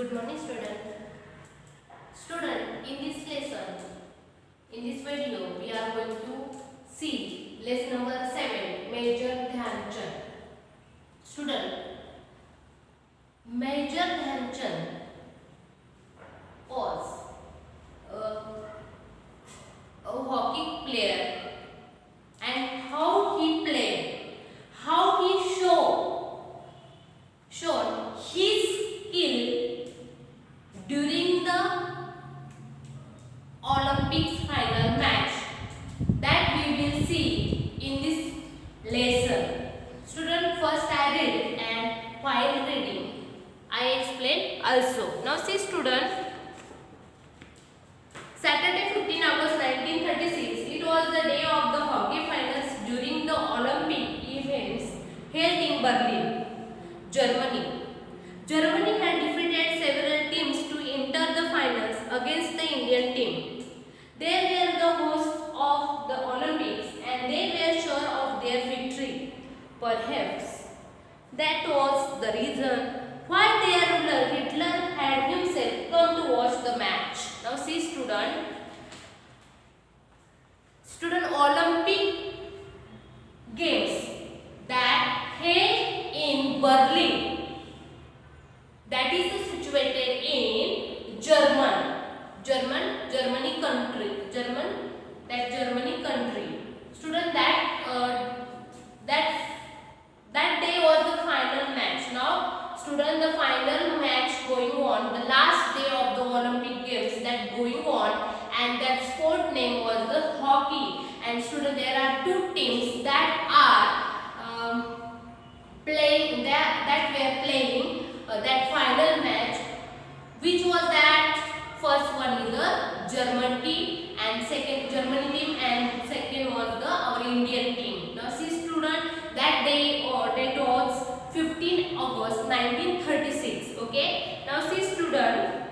Good morning, student. Student, in this lesson, in this video, we are going to see lesson number 7, Major Dhyan Chand. Student, Major Dhyan Chand was a hockey player, and how he played, how he shown his skill during the Olympics final match, that we will see in this lesson. Student, first I read, and while reading I explain also. Now see student, Saturday 15 August 1936, it was the day of the hockey finals during the Olympic events held in Berlin, Germany. Germany had defeated several teams to enter the finals against the Indian team. They were the hosts of the Olympics and they were sure of their victory. Perhaps that was the reason why their ruler Hitler had himself come to watch the match. Now see student, Olympic games that held in Berlin, that is situated in Germany country. Student, that day was the final match. Now student, the final match going on, the last day of the Olympic games that going on, and that sport name was the hockey. And student, there are two teams that are playing that were playing that final match. Which was that? First one is the German team and Germany team, and second was our Indian team. Now see student, that day or date was 15 August 1936. Okay. Now see student,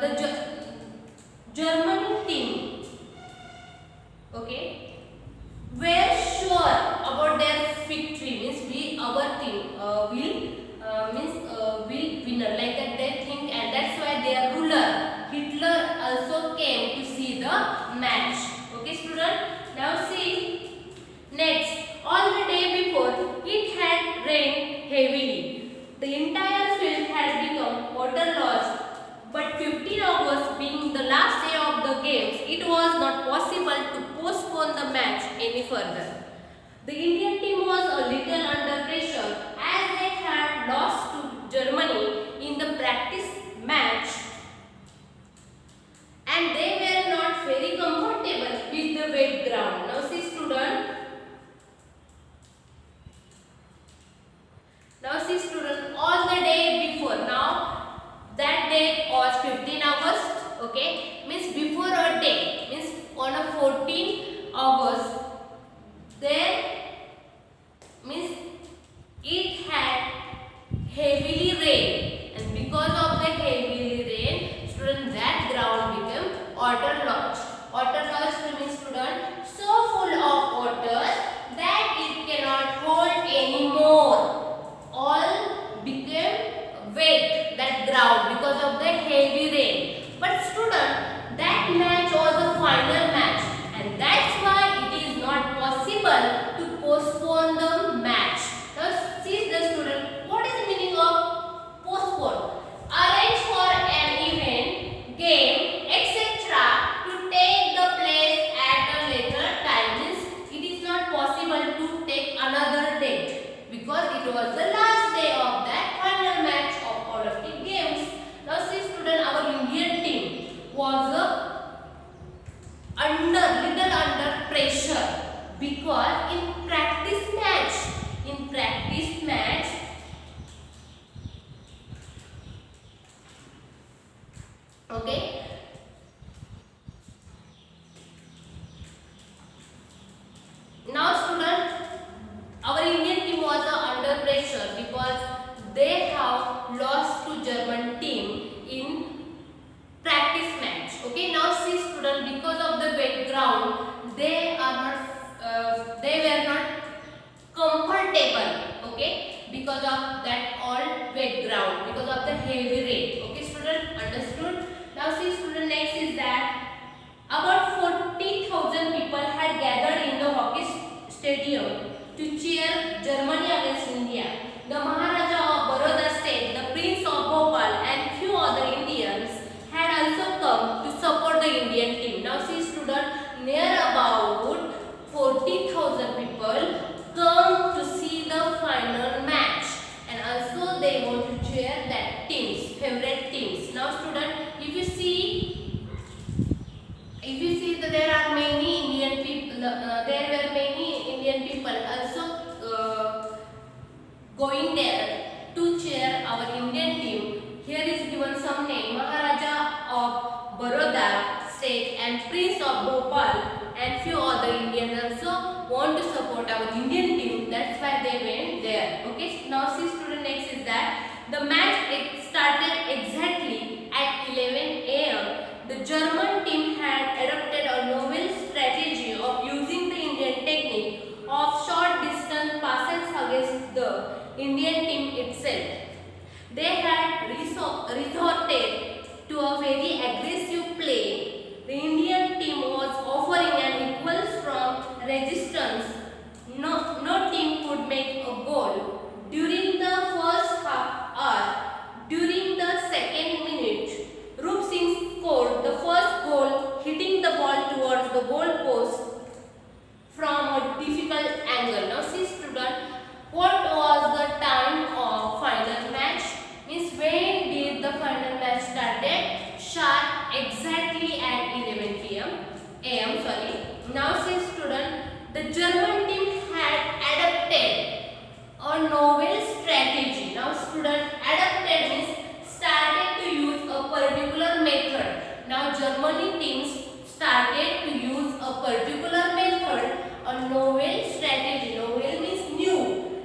the Germany team, okay, were sure about their victory. Means our team will winner, like that they think, and that's why their ruler Hitler also came to see the match. Okay student. Now see next, on the day before it had rained heavily. The entire field had become waterlogged, but 15 August being the last day of the games, it was not possible to postpone the match any further. The Indian team was a little under pressure as they had lost to Germany in the practice match, and they were not very comfortable with the wet ground. Now see student, all the day before, now that date was 15 August, okay, means before a day, means on a 14 August, there Stadium to cheer Germany against India. The Maharaja of Baroda state, the Prince of Bhopal and few other Indians had also come to support the Indian team. Now see student, near about 40,000 people come to see the final match, and also they want to cheer that teams, favorite teams. Now student, if you see that there are many Indian people, there were many Indian people also going there to cheer our Indian team. Here is given some name: Maharaja of Baroda state and Prince of Bhopal and few other Indians also want to support our Indian team. That's why they went there. Okay. Now see student, next is that the match started exactly at 11 a.m. The German team had adopted a novel strategy of using the Indian technique of short distance passes against the Indian team itself. They had resorted to a very aggressive play. The Indian team was offering an equal strong resistance. No team could make a goal. During the first half hour, during the second minute, Rup Singh scored the first goal, hitting the ball towards the goal post from a difficult angle. Now see student, what was the time of final match? Means when did the final match started? Sharp exactly at 11 a.m. Now see student, the German team had adopted a novel strategy. Now student, adopted means started to use a particular method. Now Germany teams started to use a particular method, a novel strategy. Novel means new,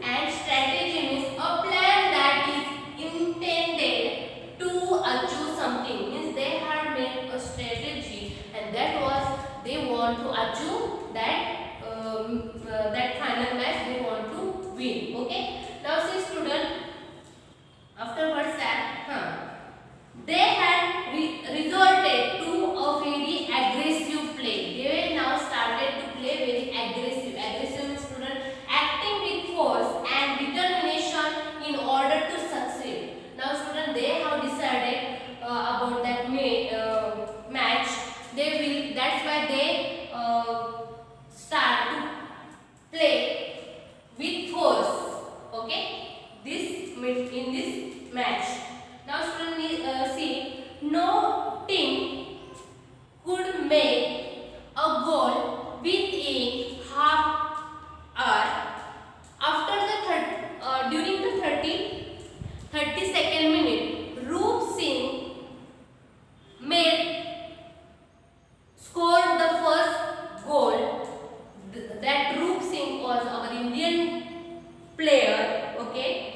and strategy means a plan that is intended to achieve something. Means they had made a strategy, and that was they want to achieve that that final match they want to win. Okay. Now see student, afterwards that they had resorted to a very aggressive play. They now started to play very aggressive. Aggressive student, acting with force and determination in order to succeed. Now student, they have decided about that match. They will. That's why they start to play with force. Okay. In this match. Now student, see, no team could make a goal within half hour. After the during the 32nd minute, Rup Singh scored the first goal. That Rup Singh was our Indian player. Okay.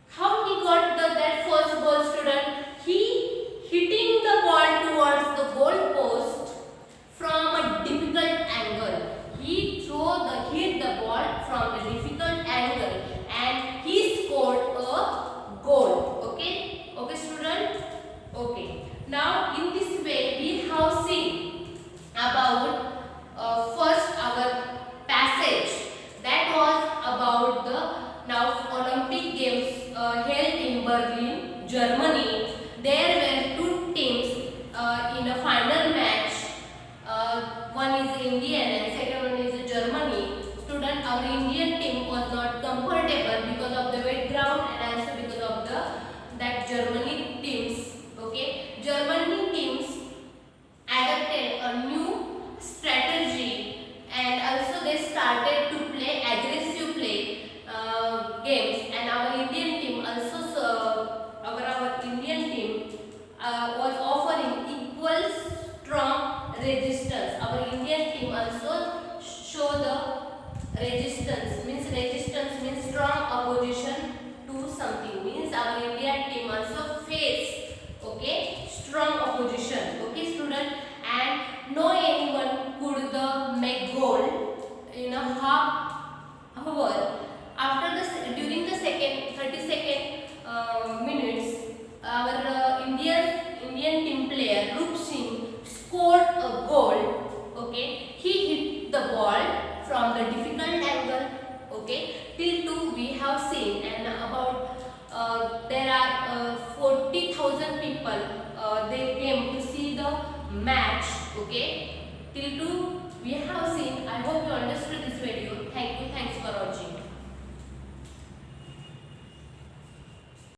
How he got that first goal student? He hitting the ball towards the goal post from a difficult angle. He hit the ball from a difficult angle, and he scored a goal. Okay. Okay student. Okay. Now in this way we have seen about first our passage that was about the now Olympic Games held in Berlin, Germany. There were two teams in a final match. One is Indian and second one is Germany. Student, our Indian team was not comfortable because of the wet ground and also because of that Germany teams. Okay, Germany teams adopted a new strategy, and also they started to play aggressive play games, and our Indian team also our Indian team was offering equal strong resistance. Our Indian team also show the resistance. Resistance means strong opposition to something. Means our Indian team also face strong opposition. Okay student, and no anyone could make goal in a half hour. After during the 32nd minutes, our Indian team player Rup Singh scored a goal. Okay, he hit the ball from the difficult angle Till two we have seen. I hope you understood this video. Thank you. Thanks for watching.